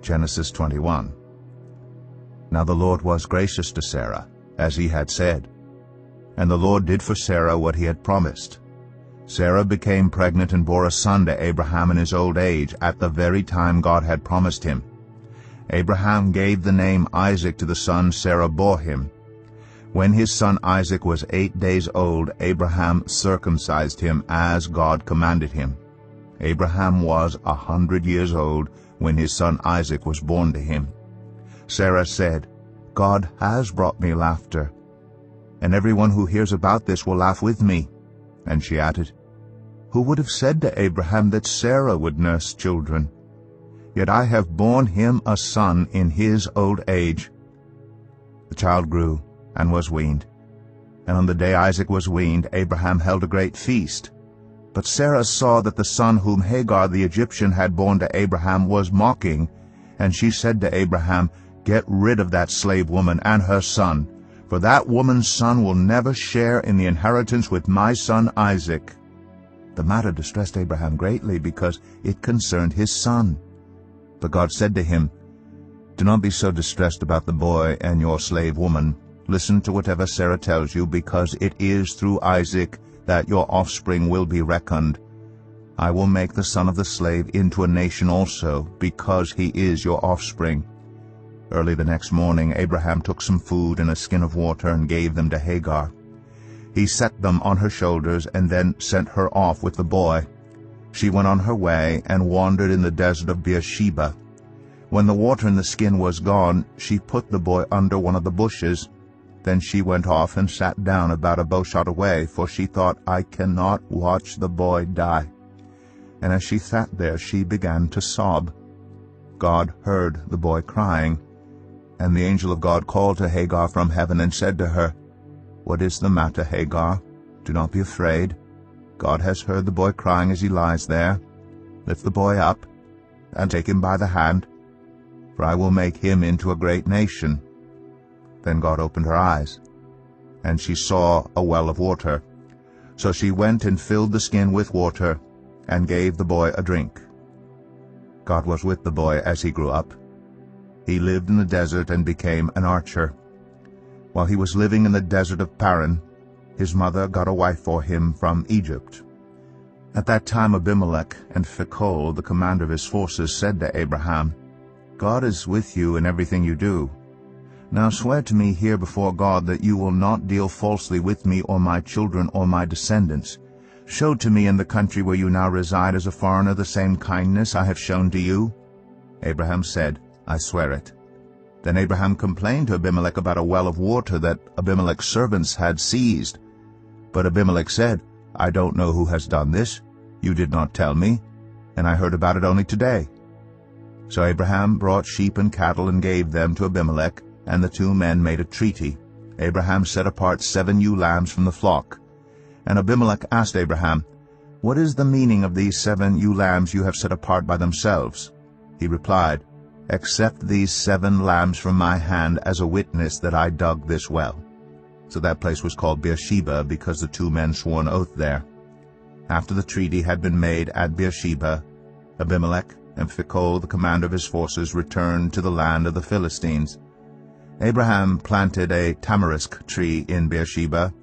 Genesis 21. Now the Lord was gracious to Sarah, as he had said. And the Lord did for Sarah what he had promised. Sarah became pregnant and bore a son to Abraham in his old age, at the very time God had promised him. Abraham gave the name Isaac to the son Sarah bore him. When his son Isaac was 8 days old, Abraham circumcised him as God commanded him. Abraham was 100 years old when his son Isaac was born to him. Sarah said, God has brought me laughter, and everyone who hears about this will laugh with me. And she added, Who would have said to Abraham that Sarah would nurse children? Yet I have borne him a son in his old age. The child grew and was weaned. And on the day Isaac was weaned, Abraham held a great feast. But Sarah saw that the son whom Hagar the Egyptian had borne to Abraham was mocking, and she said to Abraham, Get rid of that slave woman and her son, for that woman's son will never share in the inheritance with my son Isaac. The matter distressed Abraham greatly, because it concerned his son. But God said to him, Do not be so distressed about the boy and your slave woman. Listen to whatever Sarah tells you, because it is through Isaac that your offspring will be reckoned. I will make the son of the slave into a nation also, because he is your offspring. Early the next morning Abraham took some food and a skin of water and gave them to Hagar. He set them on her shoulders and then sent her off with the boy. She went on her way and wandered in the desert of Beersheba. When the water in the skin was gone, she put the boy under one of the bushes. Then she went off and sat down about a bowshot away, for she thought, I cannot watch the boy die. And as she sat there, she began to sob. God heard the boy crying. And the angel of God called to Hagar from heaven and said to her, What is the matter, Hagar? Do not be afraid. God has heard the boy crying as he lies there. Lift the boy up and take him by the hand, for I will make him into a great nation. Then God opened her eyes, and she saw a well of water. So she went and filled the skin with water and gave the boy a drink. God was with the boy as he grew up. He lived in the desert and became an archer. While he was living in the desert of Paran, his mother got a wife for him from Egypt. At that time Abimelech and Phicol, the commander of his forces, said to Abraham, God is with you in everything you do. Now swear to me here before God that you will not deal falsely with me or my children or my descendants. Show to me in the country where you now reside as a foreigner the same kindness I have shown to you. Abraham said, I swear it. Then Abraham complained to Abimelech about a well of water that Abimelech's servants had seized. But Abimelech said, I don't know who has done this. You did not tell me, and I heard about it only today. So Abraham brought sheep and cattle and gave them to Abimelech, and the two men made a treaty. Abraham set apart 7 ewe lambs from the flock. And Abimelech asked Abraham, What is the meaning of these 7 ewe lambs you have set apart by themselves? He replied, Accept these 7 lambs from my hand as a witness that I dug this well. So that place was called Beersheba, because the 2 men swore an oath there. After the treaty had been made at Beersheba, Abimelech and Phicol, the commander of his forces, returned to the land of the Philistines. Abraham planted a tamarisk tree in Beersheba,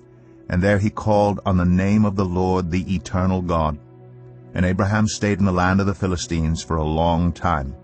and there he called on the name of the Lord, the eternal God. And Abraham stayed in the land of the Philistines for a long time.